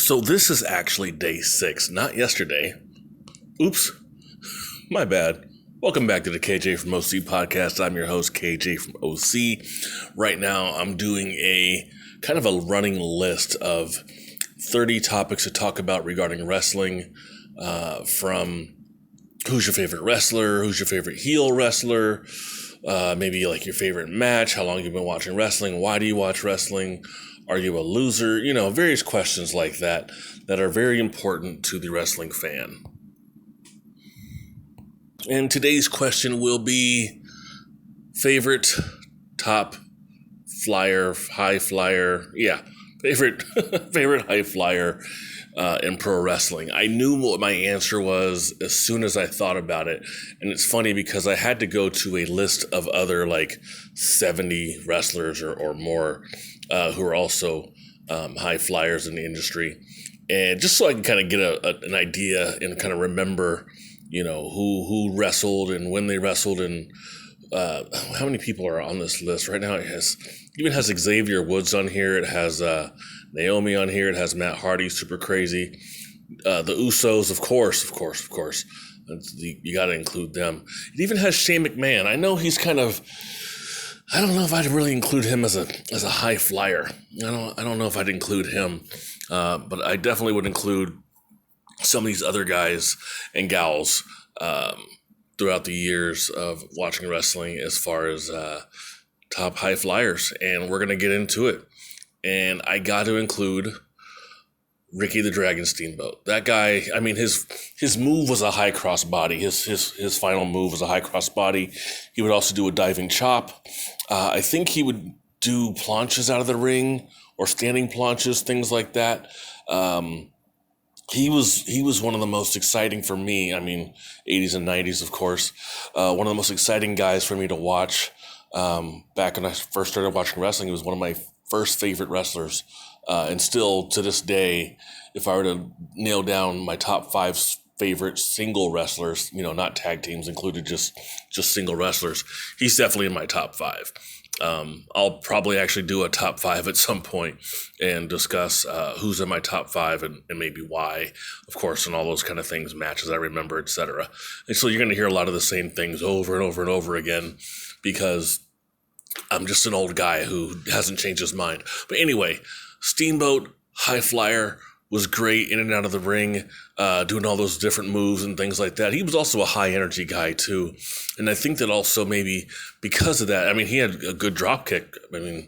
So this is actually day 6, not yesterday. Oops, my bad. Welcome back to the KJ from OC podcast. I'm your host, KJ from OC. Right now, I'm doing a kind of a running list of 30 topics to talk about regarding wrestling, from who's your favorite wrestler, who's your favorite heel wrestler, maybe like your favorite match, how long you've been watching wrestling, why do you watch wrestling, are you a loser, various questions like that are very important to the wrestling fan. And today's question will be favorite top flyer, high flyer, favorite high flyer in pro wrestling. I knew what my answer was as soon as I thought about it. And it's funny because I had to go to a list of other like 70 wrestlers or more who are also high flyers in the industry. And just so I can kind of get an idea and kind of remember, who wrestled and when they wrestled and how many people are on this list right now. It even has Xavier Woods on here. It has Naomi on here. It has Matt Hardy, super crazy. The Usos, of course. You got to include them. It even has Shane McMahon. I know he's kind of, I don't know if I'd really include him as a high flyer. I don't know if I'd include him, but I definitely would include some of these other guys and gals throughout the years of watching wrestling as far as top high flyers. And we're going to get into it. And I got to include Ricky the Dragon Steamboat. That guy, I mean, his move was a high cross body. His final move was a high cross body. He would also do a diving chop. I think he would do planches out of the ring or standing planches, things like that. He was one of the most exciting for me. I mean, 80s and 90s, of course. One of the most exciting guys for me to watch back when I first started watching wrestling. He was one of my first favorite wrestlers. And still to this day, if I were to nail down my top 5 favorite single wrestlers, not tag teams included, just single wrestlers, he's definitely in my top 5. I'll probably actually do a top 5 at some point and discuss who's in my top 5 and maybe why, of course, and all those kind of things, matches I remember, etc. And so you're going to hear a lot of the same things over and over and over again because I'm just an old guy who hasn't changed his mind. But anyway, Steamboat, high flyer, was great in and out of the ring, doing all those different moves and things like that. He was also a high energy guy too. And I think that also maybe because of that, I mean, he had a good drop kick. I mean,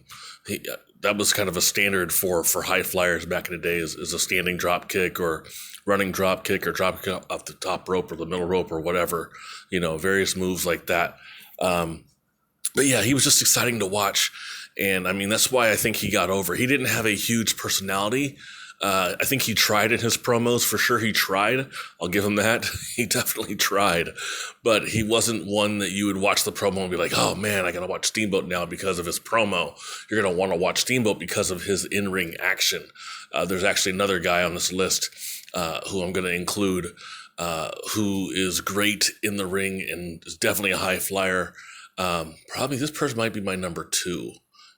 that was kind of a standard for high flyers back in the day is a standing drop kick or running drop kick or drop kick off the top rope or the middle rope or whatever, various moves like that. But yeah, he was just exciting to watch. And I mean, that's why I think he got over. He didn't have a huge personality. I think he tried in his promos. For sure he tried. I'll give him that. He definitely tried. But he wasn't one that you would watch the promo and be like, oh man, I got to watch Steamboat now because of his promo. You're going to want to watch Steamboat because of his in-ring action. There's actually another guy on this list who I'm going to include who is great in the ring and is definitely a high flyer. Probably this person might be my number 2.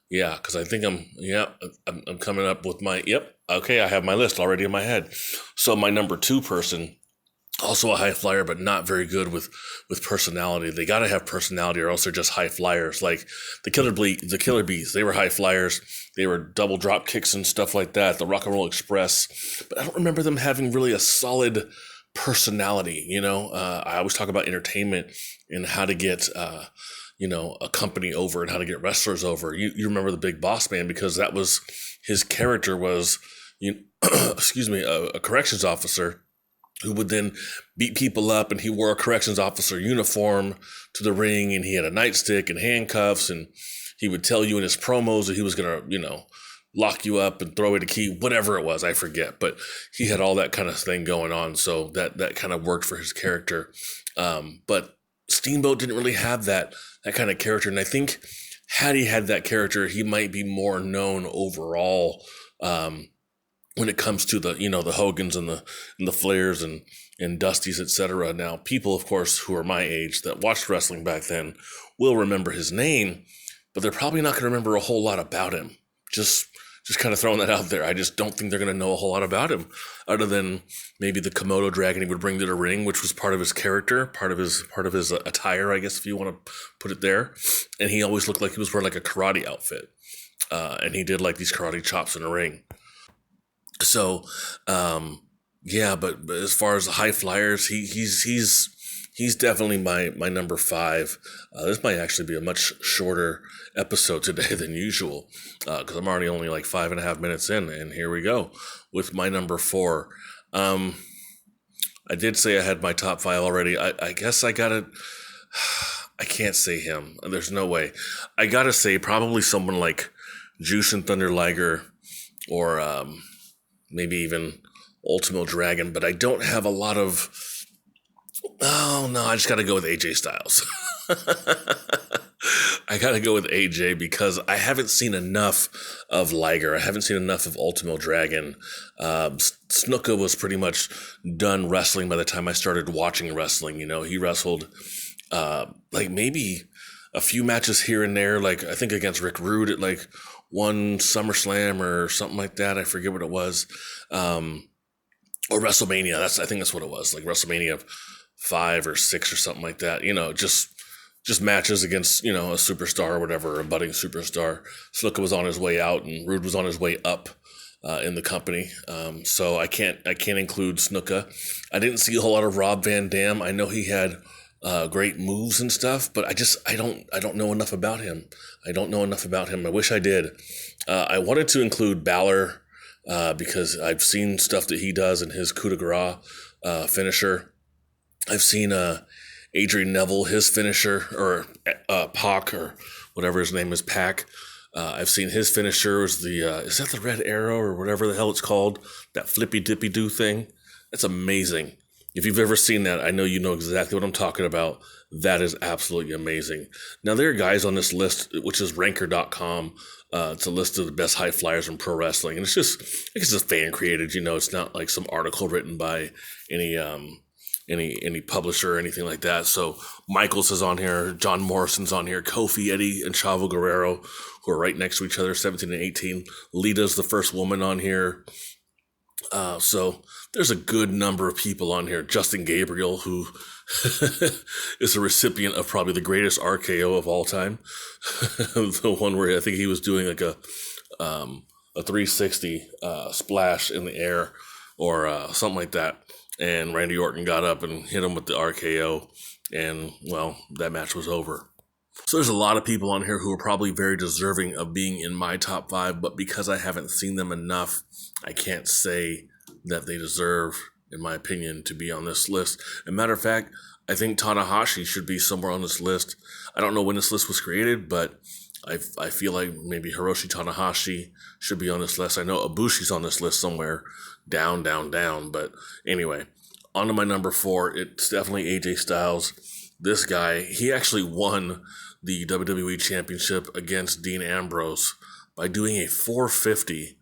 Yeah, because I think I'm coming up with okay, I have my list already in my head. So my number 2 person, also a high flyer, but not very good with personality. They got to have personality or else they're just high flyers. Like the Killer Bees, they were high flyers. They were double drop kicks and stuff like that, the Rock and Roll Express. But I don't remember them having really a solid personality, I always talk about entertainment and how to get a company over and how to get wrestlers over. You remember the Big Boss Man because that was his character was, a corrections officer who would then beat people up, and he wore a corrections officer uniform to the ring, and he had a nightstick and handcuffs, and he would tell you in his promos that he was going to, lock you up and throw away the key, whatever it was, I forget. But he had all that kind of thing going on, so that kind of worked for his character. But Steamboat didn't really have that kind of character. And I think had he had that character, he might be more known overall when it comes to the, the Hogans and the Flairs and Dustys, etc. Now, people, of course, who are my age that watched wrestling back then will remember his name, but they're probably not going to remember a whole lot about him. Just Just kind of throwing that out there. I just don't think they're going to know a whole lot about him, other than maybe the Komodo dragon he would bring to the ring, which was part of his character, part of his attire, I guess, if you want to put it there. And he always looked like he was wearing like a karate outfit, and he did like these karate chops in the ring. So, yeah, but as far as the high flyers, he's definitely my number 5. This might actually be a much shorter episode today than usual, because I'm already only like 5.5 minutes in, and here we go with my number 4. I did say I had my top 5 already. I guess I gotta. I can't say him. There's no way. I gotta say probably someone like Juice and Thunder Liger, or maybe even Ultimo Dragon, but I don't have a lot of. Oh no, I just gotta go with AJ Styles. I gotta go with AJ because I haven't seen enough of Liger. I haven't seen enough of Ultimo Dragon. Snuka was pretty much done wrestling by the time I started watching wrestling. You know, he wrestled like maybe a few matches here and there, like I think against Rick Rude at like one SummerSlam or something like that. I forget what it was. Or WrestleMania. I think that's what it was. Like WrestleMania 5 or 6 or something like that. You know, just matches against, you know, a superstar or whatever, a budding superstar. Snuka was on his way out and Rude was on his way up in the company. So I can't include Snuka. I didn't see a whole lot of Rob Van Dam. I know he had great moves and stuff, but I don't know enough about him. I wish I did. I wanted to include Balor because I've seen stuff that he does in his coup de grace finisher. I've seen Adrian Neville, his finisher, or Pac, or whatever his name is, Pac. I've seen his finisher is is that the Red Arrow or whatever the hell it's called? That flippy dippy do thing. That's amazing. If you've ever seen that, I know you know exactly what I'm talking about. That is absolutely amazing. Now, there are guys on this list, which is ranker.com. It's a list of the best high flyers in pro wrestling. And it's just fan created, you know. It's not like some article written by any publisher or anything like that. So Michaels is on here, John Morrison's on here, Kofi, Eddie, and Chavo Guerrero, who are right next to each other, 17 and 18. Lita's the first woman on here. So there's a good number of people on here. Justin Gabriel, who is a recipient of probably the greatest RKO of all time. The one where I think he was doing like a 360 splash in the air or something like that. And Randy Orton got up and hit him with the RKO. And, well, that match was over. So there's a lot of people on here who are probably very deserving of being in my top 5, but because I haven't seen them enough, I can't say that they deserve, in my opinion, to be on this list. As a matter of fact, I think Tanahashi should be somewhere on this list. I don't know when this list was created, but I feel like maybe Hiroshi Tanahashi should be on this list. I know Ibushi's on this list somewhere, down. But anyway, on to my number 4. It's definitely AJ Styles. This guy, he actually won the WWE Championship against Dean Ambrose by doing a 450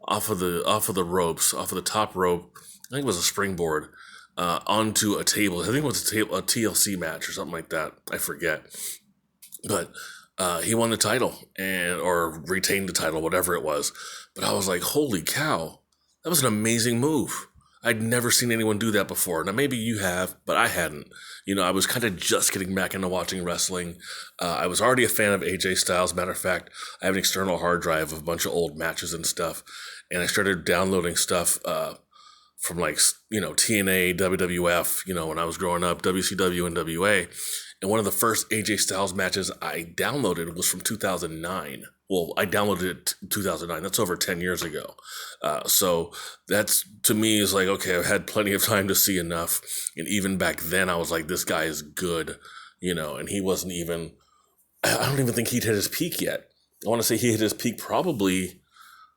off of the ropes, off of the top rope. I think it was a springboard onto a table. I think it was a TLC match or something like that. I forget, but he won the title or retained the title, whatever it was. But I was like, holy cow, that was an amazing move. I'd never seen anyone do that before. Now, maybe you have, but I hadn't. You know, I was kind of just getting back into watching wrestling. I was already a fan of AJ Styles. Matter of fact, I have an external hard drive of a bunch of old matches and stuff. And I started downloading stuff from like, you know, TNA, WWF, you know, when I was growing up, WCW, and WA. And one of the first AJ Styles matches I downloaded was from 2009. Well, I downloaded it in 2009. That's over 10 years ago. So that's, to me, is like, okay, I've had plenty of time to see enough. And even back then, I was like, this guy is good, you know, and he wasn't even, I don't even think he'd hit his peak yet. I want to say he hit his peak probably,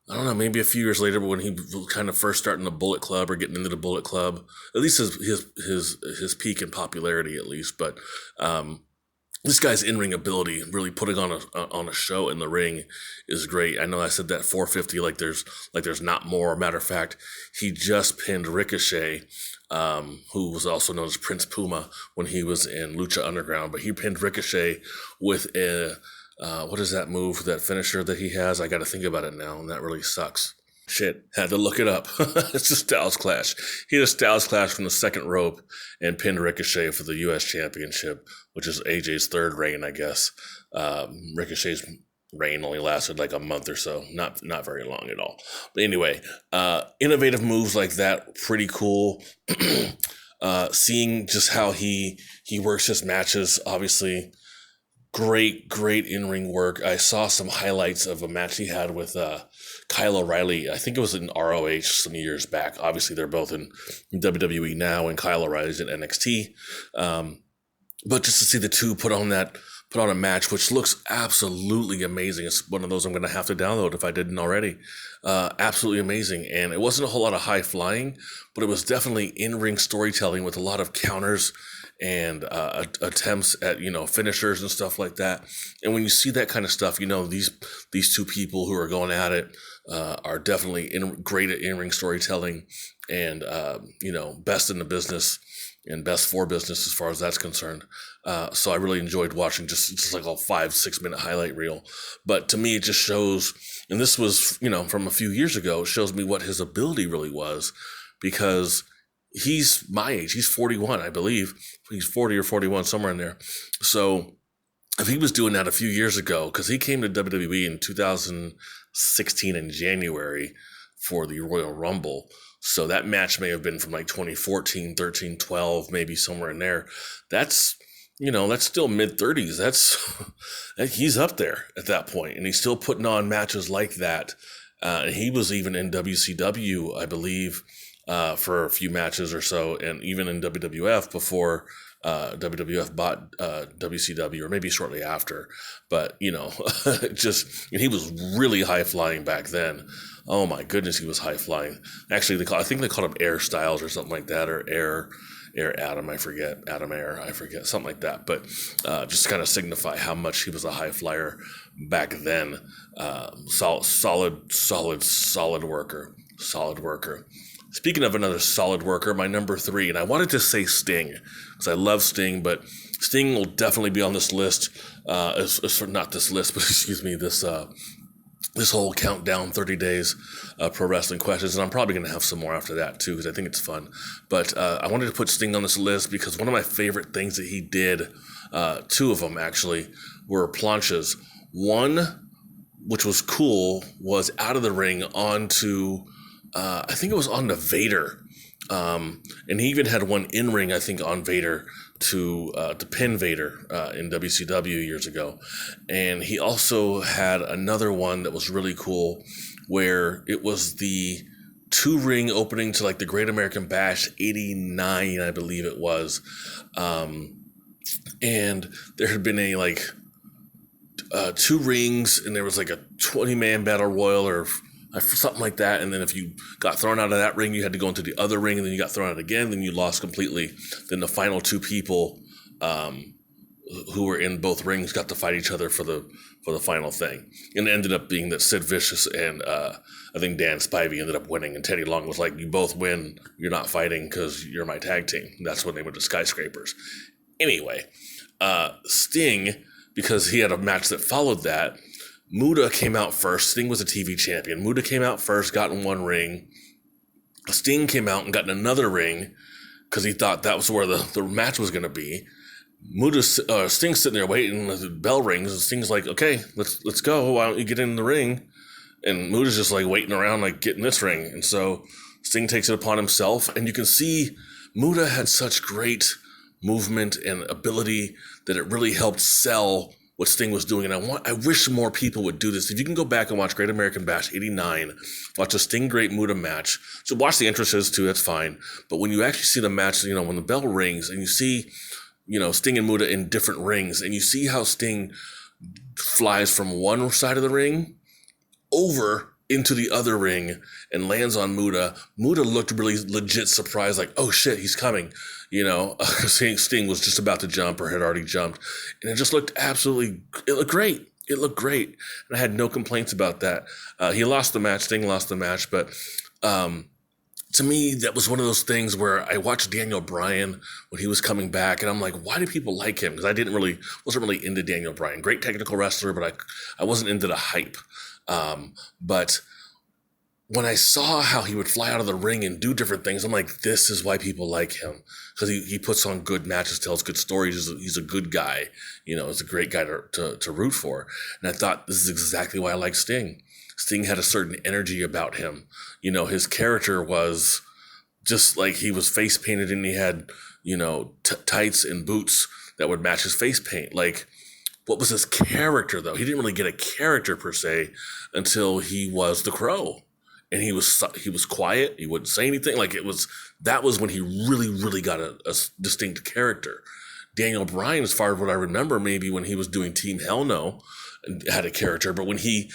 I don't know, maybe a few years later, but when he was kind of first starting the Bullet Club or getting into the Bullet Club, at least his peak in popularity, at least. But this guy's in-ring ability, really putting on a show in the ring, is great. I know I said that 450 like there's not more. Matter of fact, he just pinned Ricochet, who was also known as Prince Puma when he was in Lucha Underground, but he pinned Ricochet with a What is that move, that finisher that he has? I got to think about it now, and that really sucks. Shit, had to look it up. It's a Styles Clash. He had a Styles Clash from the second rope and pinned Ricochet for the U.S. Championship, which is AJ's third reign, I guess. Ricochet's reign only lasted like a month or so, not very long at all. But anyway, innovative moves like that, pretty cool. Seeing just how he works his matches, obviously. Great in-ring work. I saw some highlights of a match he had with Kyle O'Reilly. I think it was in ROH some years back. Obviously, they're both in WWE now, and Kyle O'Reilly's in NXT. But just to see the two put on a match, which looks absolutely amazing. It's one of those I'm going to have to download if I didn't already. Absolutely amazing. And it wasn't a whole lot of high flying, but it was definitely in-ring storytelling with a lot of counters and attempts at, finishers and stuff like that. And when you see that kind of stuff, these two people who are going at it are definitely great at in-ring storytelling and, best in the business and best for business as far as that's concerned. So I really enjoyed watching just like a 5-6 minute highlight reel. But to me, it just shows, and this was, from a few years ago, it shows me what his ability really was, because he's my age. He's 41, I believe. He's 40 or 41, somewhere in there. So if he was doing that a few years ago, because he came to WWE in 2016 in January for the Royal Rumble. So that match may have been from like 2014, 13, 12, maybe somewhere in there. That's still mid-30s. He's up there at that point, and he's still putting on matches like that. And he was even in WCW, I believe, for a few matches or so, and even in WWF before WWF bought WCW, or maybe shortly after. But, and he was really high-flying back then. Oh, my goodness, he was high-flying. Actually, I think they called him Air Styles or something like that, or Air Adam, I forget, Adam Air, I forget, something like that. But just to kind of signify how much he was a high flyer back then. Solid worker. Speaking of another solid worker, my number 3, and I wanted to say Sting, because I love Sting, but Sting will definitely be on this list, not this list, but excuse me, this whole countdown, 30 days pro wrestling questions, and I'm probably going to have some more after that too, because I think it's fun. But I wanted to put Sting on this list because one of my favorite things that he did, 2 of them actually, were planches. One, which was cool, was out of the ring onto, I think it was on the Vader. And he even had one in ring, I think, on Vader to pin Vader in WCW years ago. And he also had another one that was really cool, where it was the 2-ring opening to like the Great American Bash 89, I believe it was. And there had been 2 rings, and there was like a 20-man battle royal or something like that. And then if you got thrown out of that ring, you had to go into the other ring, and then you got thrown out again, then you lost completely. Then the final 2 people who were in both rings got to fight each other for the final thing. And it ended up being that Sid Vicious and I think Dan Spivey ended up winning, and Teddy Long was like, you both win, you're not fighting because you're my tag team. That's when they went to Skyscrapers. Anyway, Sting, because he had a match that followed that, Muta came out first. Sting was a TV champion. Muta came out first, got in one ring. Sting came out and got in another ring because he thought that was where the match was going to be. Sting's sitting there waiting, the bell rings, and Sting's like, okay, let's go. Why don't you get in the ring? And Muta's just like waiting around, like, get in this ring. And so Sting takes it upon himself, and you can see Muta had such great movement and ability that it really helped sell what Sting was doing. And I wish more people would do this. If you can go back and watch Great American Bash 89, watch a Sting Great Muta match. So watch the entrances too, that's fine. But when you actually see the match, when the bell rings and you see, Sting and Muta in different rings, and you see how Sting flies from one side of the ring over into the other ring and lands on Muta. Muta looked really legit surprised, like, oh shit, he's coming. Sting was just about to jump or had already jumped. And it just looked it looked great. It looked great. And I had no complaints about that. He lost the match. Sting lost the match. But to to me, that was one of those things where I watched Daniel Bryan when he was coming back, and I'm like, why do people like him? Because I wasn't really into Daniel Bryan. Great technical wrestler, but I wasn't into the hype. But when I saw how he would fly out of the ring and do different things, I'm like, this is why people like him. Because he puts on good matches, tells good stories. He's a good guy. He's a great guy to root for. And I thought, this is exactly why I like Sting. Sting had a certain energy about him. His character was just like he was face painted and he had, tights and boots that would match his face paint. Like, what was his character, though? He didn't really get a character, per se, until he was the Crow. And he was quiet. He wouldn't say anything. That was when he really, really got a distinct character. Daniel Bryan, as far as what I remember, maybe when he was doing Team Hell No, had a character. But when he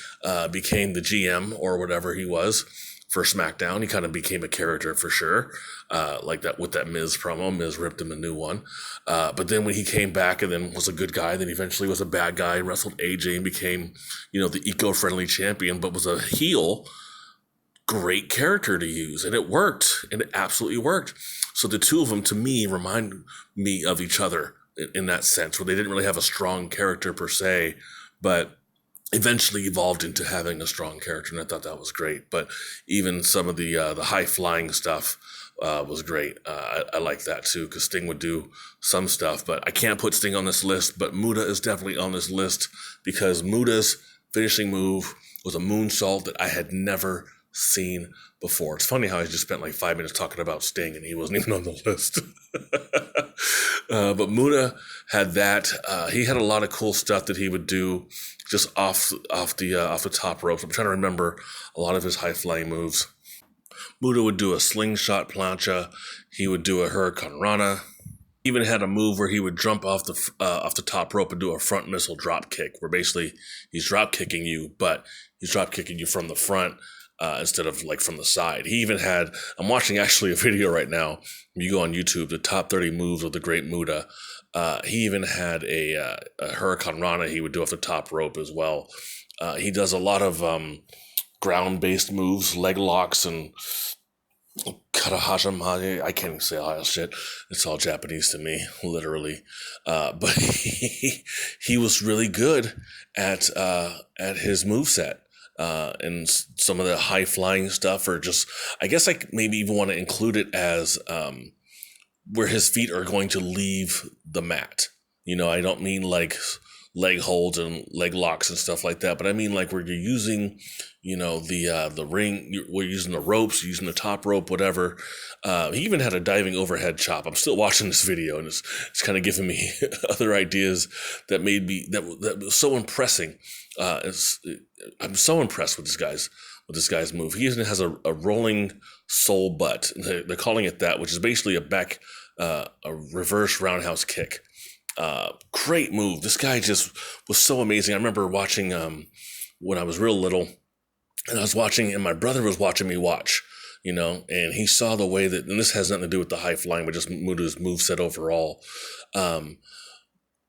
became the GM or whatever he was for SmackDown, he kind of became a character for sure. Like that with that Miz promo. Miz ripped him a new one. But then when he came back and then was a good guy, then eventually was a bad guy, wrestled AJ and became, the eco-friendly champion, but was a heel. Great character to use, and it worked, and it absolutely worked. So the two of them, to me, remind me of each other in that sense, where they didn't really have a strong character per se, but eventually evolved into having a strong character, and I thought that was great. But even some of the high flying stuff was great. I like that too, because Sting would do some stuff, but I can't put Sting on this list. But Muta is definitely on this list because Muta's finishing move was a moonsault that I had never seen before. It's funny how I just spent like 5 minutes talking about Sting and he wasn't even on the list. But Muta had that. He had a lot of cool stuff that he would do just off the top ropes. I'm trying to remember a lot of his high flying moves. Muta would do a slingshot plancha. He would do a Hurricane Rana. He even had a move where he would jump off the top rope and do a front missile drop kick, where basically he's drop kicking you, but he's drop kicking you from the front. Instead of like from the side. He even had, I'm watching actually a video right now. You go on YouTube, the top 30 moves of the great Muta. He even had a Hurricane Rana he would do off the top rope as well. He does a lot of ground-based moves, leg locks and Karahashamaye. I can't even say all that shit. It's all Japanese to me, literally. But he was really good at his moveset. And some of the high flying stuff, or just, I guess I maybe even want to include it as where his feet are going to leave the mat. I don't mean like leg holds and leg locks and stuff like that, but I mean like where you're using, the ring, we're using the ropes, using the top rope, whatever. He even had a diving overhead chop. I'm still watching this video, and it's kind of giving me other ideas that that was so impressing. I'm so impressed with this guy's move. He even has a rolling soul butt. They're calling it that, which is basically a reverse roundhouse kick. Great move. This guy just was so amazing. I remember watching when I was real little, and I was watching, and my brother was watching me watch. And he saw the way that, and this has nothing to do with the high flying, but just Muta's moveset overall.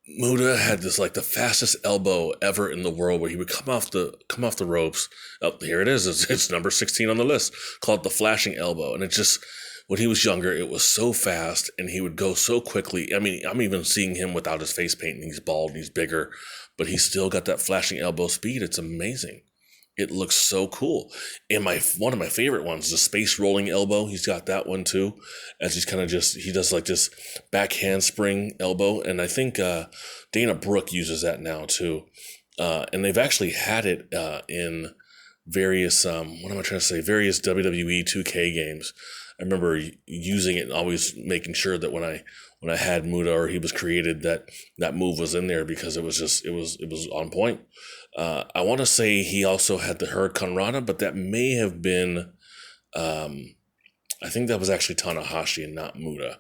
Muta had this like the fastest elbow ever in the world, where he would come off the ropes. Oh, here it is. It's number 16 on the list, called the flashing elbow. And it just, when he was younger, it was so fast and he would go so quickly. I mean, I'm even seeing him without his face paint, and he's bald and he's bigger, but he's still got that flashing elbow speed. It's amazing. It looks so cool. And one of my favorite ones, the space rolling elbow. He's got that one too, as he's kind of he does like this back handspring elbow. And I think Dana Brooke uses that now too. And they've actually had it in various, various WWE 2K games. I remember using it and always making sure that when I had Muta or he was created, that move was in there, because it was on point. I want to say he also had the Hurricane Rana, but that may have been, I think that was actually Tanahashi and not Muta.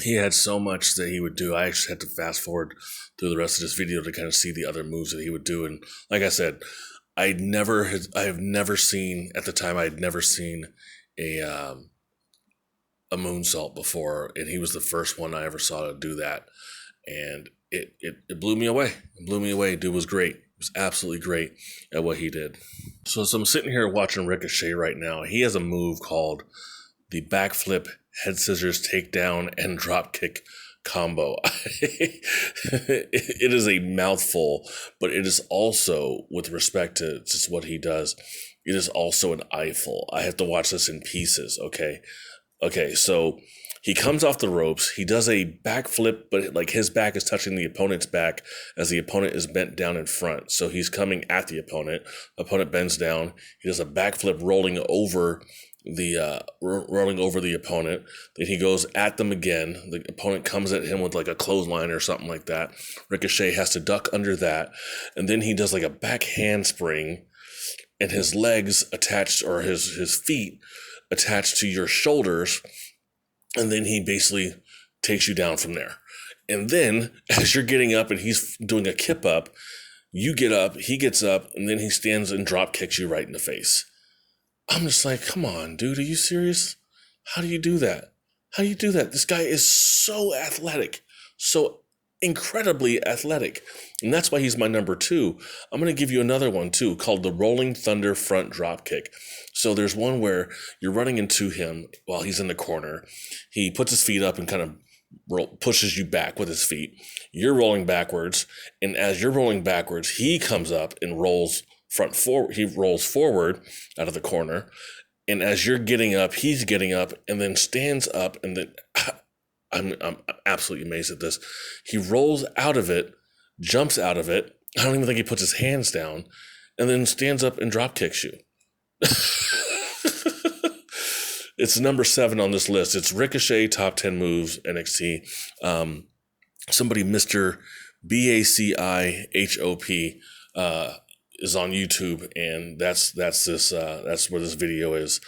He had so much that he would do. I actually had to fast forward through the rest of this video to kind of see the other moves that he would do. And like I said, I have never seen, at the time, I had never seen a moonsault before, and he was the first one I ever saw to do that. And it blew me away. It blew me away. Dude was great. was absolutely great at what he did. So as I'm sitting here watching Ricochet right now, he has a move called the backflip, head scissors, takedown, and drop kick combo. It is a mouthful, but it is also, with respect to just what he does, it is also an eyeful. I have to watch this in pieces, okay? Okay, so he comes off the ropes. He does a backflip, but like his back is touching the opponent's back as the opponent is bent down in front. So he's coming at the opponent. Opponent bends down. He does a backflip rolling over the opponent. Then he goes at them again. The opponent comes at him with like a clothesline or something like that. Ricochet has to duck under that. And then he does like a back handspring, and his legs attached, or his feet attached to your shoulders, and then he basically takes you down from there. And then as you're getting up and he's doing a kip up, you get up, he gets up, and then he stands and drop kicks you right in the face. I'm just like, come on, dude, are you serious? How do you do that? How do you do that? This guy is so athletic, so incredibly athletic. And that's why he's my number 2. I'm going to give you another one too, called the Rolling Thunder front drop kick. So there's one where you're running into him while he's in the corner. He puts his feet up and kind of pushes you back with his feet. You're rolling backwards. And as you're rolling backwards, he comes up and rolls he rolls forward out of the corner. And as you're getting up, he's getting up and then stands up, and then I'm absolutely amazed at this. He rolls out of it, jumps out of it. I don't even think he puts his hands down, and then stands up and drop kicks you. It's number 7 on this list. It's Ricochet top 10 moves NXT. Somebody, Mr. BACIHOP, is on YouTube, and that's where this video is.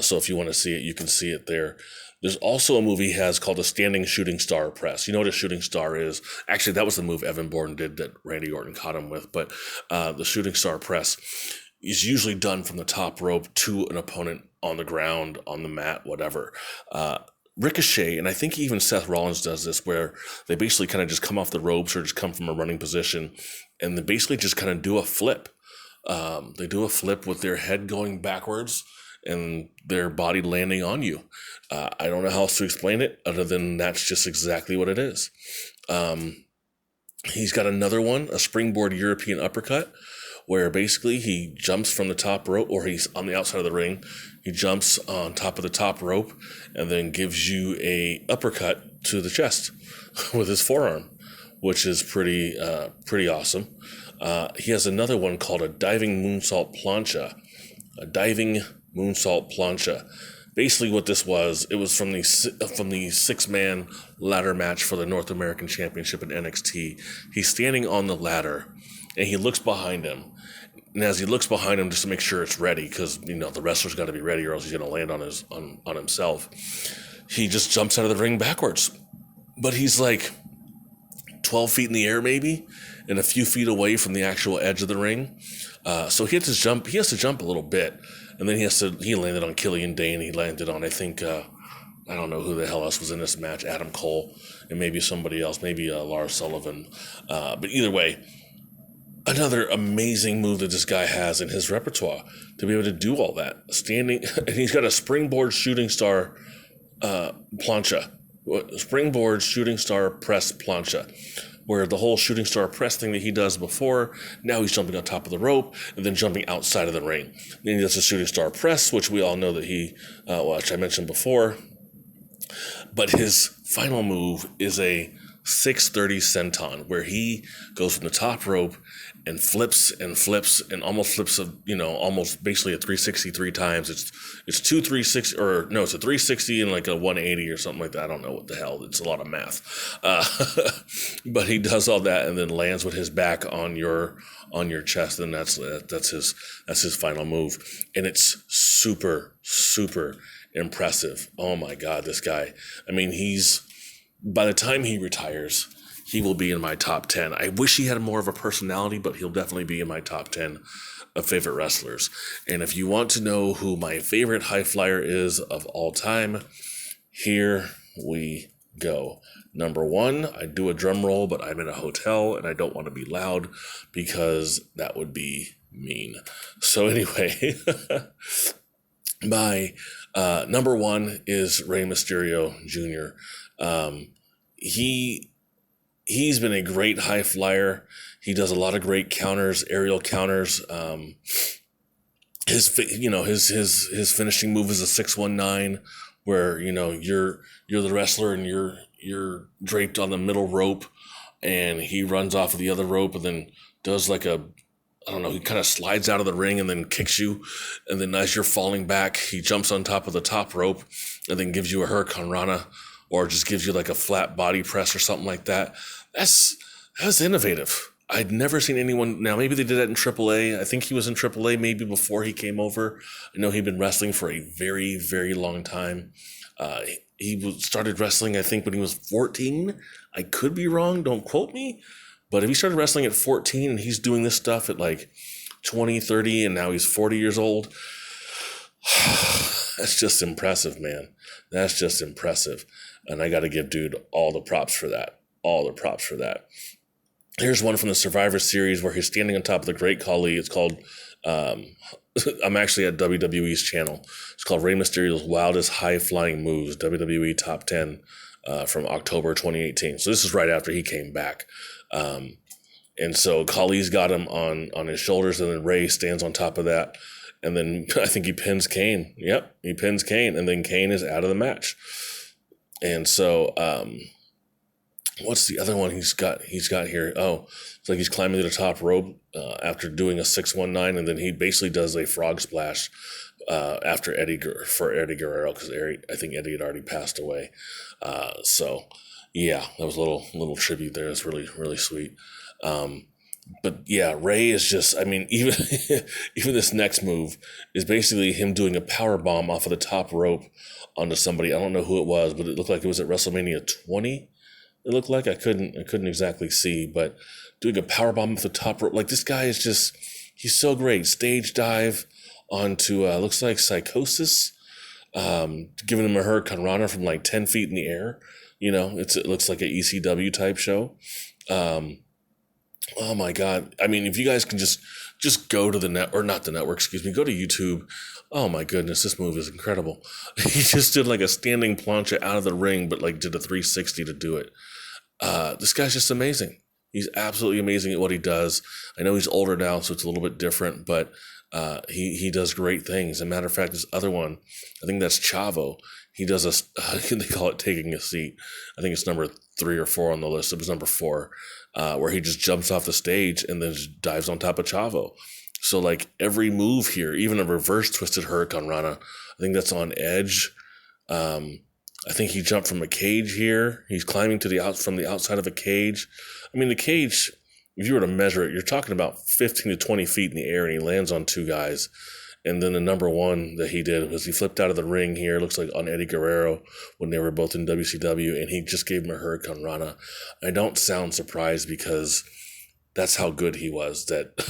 So if you want to see it, you can see it there. There's also a move he has called a standing shooting star press. You know what a shooting star is? Actually, that was the move Evan Bourne did that Randy Orton caught him with. But the shooting star press is usually done from the top rope to an opponent on the ground, on the mat, whatever. Ricochet, and I think even Seth Rollins does this, where they basically kind of just come off the ropes or just come from a running position, and they basically just kind of do a flip. They do a flip with their head going backwards and their body landing on you. I don't know how else to explain it other than that's just exactly what it is. He's got another one, a springboard European uppercut, where basically he jumps from the top rope, or he's on the outside of the ring. He jumps on top of the top rope and then gives you a uppercut to the chest with his forearm, which is pretty awesome. He has another one called a diving moonsault plancha. A diving moonsault plancha. Basically what this was, it was from the 6-man ladder match for the North American Championship in NXT. He's standing on the ladder, and he looks behind him. And as he looks behind him, just to make sure it's ready, because the wrestler's got to be ready, or else he's going to land on himself. He just jumps out of the ring backwards, but he's like 12 feet in the air, maybe, and a few feet away from the actual edge of the ring. So he has to jump. He has to jump a little bit, and then he landed on Killian Dane. He landed on, I think, I don't know who the hell else was in this match, Adam Cole, and maybe somebody else, maybe Lars Sullivan. But either way, another amazing move that this guy has in his repertoire to be able to do all that. Standing, and he's got a springboard shooting star plancha. Springboard shooting star press plancha, where the whole shooting star press thing that he does before, now he's jumping on top of the rope and then jumping outside of the ring. Then he does a shooting star press, which we all know that which I mentioned before. But his final move is a 630 senton, where he goes from the top rope and flips and almost flips almost basically a 360 3 times. It's 2 360, or no, it's a 360 and like a 180 or something like that. I don't know what the hell. It's a lot of math. But he does all that and then lands with his back on your chest, and that's his final move, and it's super impressive. Oh my God, this guy. I mean, by the time he retires, he will be in my top 10. I wish he had more of a personality, but he'll definitely be in my top 10 of favorite wrestlers. And if you want to know who my favorite high flyer is of all time, here we go. Number one, I do a drum roll, but I'm in a hotel and I don't want to be loud because that would be mean. So anyway, my number one is Rey Mysterio Jr. He's been a great high flyer. He does a lot of great counters, aerial counters. His finishing move is a 619, where you're the wrestler and you're draped on the middle rope, and he runs off of the other rope and then does like a, I don't know, he kind of slides out of the ring and then kicks you, and then as you're falling back, he jumps on top of the top rope and then gives you a Hurricane Rana, or just gives you like a flat body press or something like that. That's innovative. I'd never seen anyone. Now, maybe they did that in AAA. I think he was in AAA maybe before he came over. I know he'd been wrestling for a very, very long time. He started wrestling, I think, when he was 14. I could be wrong. Don't quote me. But if he started wrestling at 14 and he's doing this stuff at like 20, 30, and now he's 40 years old, that's just impressive, man. That's just impressive. And I got to give dude all the props for that. All the props for that. Here's one from the Survivor Series where he's standing on top of the Great Khali. It's called, I'm actually at WWE's channel. It's called Rey Mysterio's Wildest High Flying Moves, WWE Top 10 from October 2018. So this is right after he came back. And so Khali's got him on his shoulders, and then Rey stands on top of that. And then I think he pins Kane. Yep, he pins Kane, and then Kane is out of the match. And so, what's the other one he's got here? Oh, it's like he's climbing to the top rope after doing a 619, and then he basically does a frog splash after Eddie Guerrero, because I think Eddie had already passed away. So yeah, that was a little tribute there. It's really, really sweet. But yeah, Rey is just, I mean, even even this next move is basically him doing a power bomb off of the top rope onto somebody. I don't know who it was, but it looked like it was at WrestleMania 20. It looked like I couldn't exactly see, but doing a power bomb off the top rope, like this guy is just, he's so great. Stage dive onto looks like Psychosis, giving him a Hurricane Rana from like 10 feet in the air. It looks like an ECW type show. Oh my God. I mean, if you guys can just go to the not the network, excuse me, go to YouTube. Oh my goodness, this move is incredible. He just did like a standing plancha out of the ring, but like did a 360 to do it. This guy's just amazing. He's absolutely amazing at what he does. I know he's older now, so it's a little bit different, but he does great things. As a matter of fact, this other one, I think that's Chavo. He does they call it taking a seat. I think it's number 3 or 4 on the list. It was number 4, where he just jumps off the stage and then just dives on top of Chavo. So like every move here, even a reverse twisted Hurricane Rana, I think that's on Edge. I think he jumped from a cage here. He's climbing from the outside of a cage. I mean, the cage, if you were to measure it, you're talking about 15 to 20 feet in the air, and he lands on 2 guys. And then the number one that he did was he flipped out of the ring here, looks like on Eddie Guerrero when they were both in WCW, and he just gave him a Hurricane Rana. I don't sound surprised because that's how good he was, that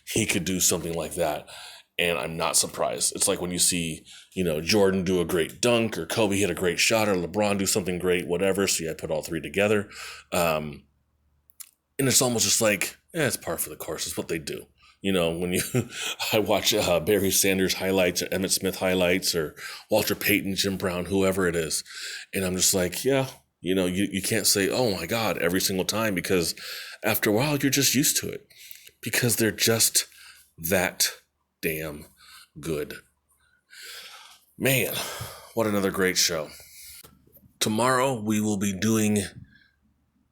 he could do something like that. And I'm not surprised. It's like when you see, Jordan do a great dunk, or Kobe hit a great shot, or LeBron do something great, whatever. So I put all 3 together. And it's almost just like, it's par for the course. It's what they do. When I watch Barry Sanders highlights, or Emmitt Smith highlights, or Walter Payton, Jim Brown, whoever it is. And I'm just like, yeah, you can't say, oh my God, every single time, because after a while, you're just used to it, because they're just that damn good. Man, what another great show. Tomorrow, we will be doing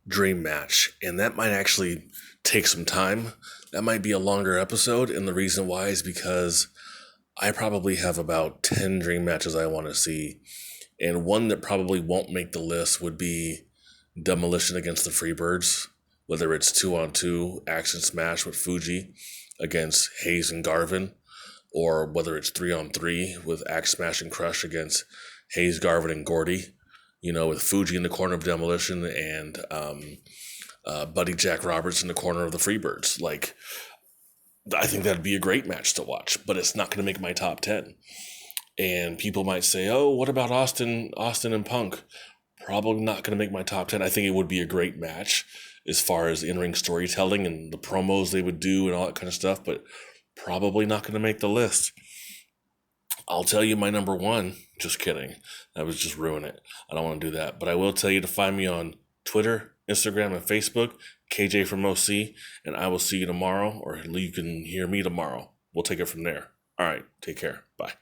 Dream Match, and that might actually take some time. That might be a longer episode, and the reason why is because I probably have about 10 dream matches I want to see, and one that probably won't make the list would be Demolition against the Freebirds, whether it's 2-on-2 action smash with Fuji against Hayes and Garvin, or whether it's 3-on-3 with Axe Smash and Crush against Hayes, Garvin, and Gordy, with Fuji in the corner of Demolition and Buddy Jack Roberts in the corner of the Freebirds. Like, I think that'd be a great match to watch, but it's not going to make my top 10. And people might say, oh, what about Austin and Punk? Probably not going to make my top 10. I think it would be a great match as far as in-ring storytelling and the promos they would do and all that kind of stuff, but probably not going to make the list. I'll tell you my number one. Just kidding. That was just ruin it. I don't want to do that. But I will tell you to find me on Twitter, Instagram, and Facebook, KJ from OC, and I will see you tomorrow, or you can hear me tomorrow. We'll take it from there. All right. Take care. Bye.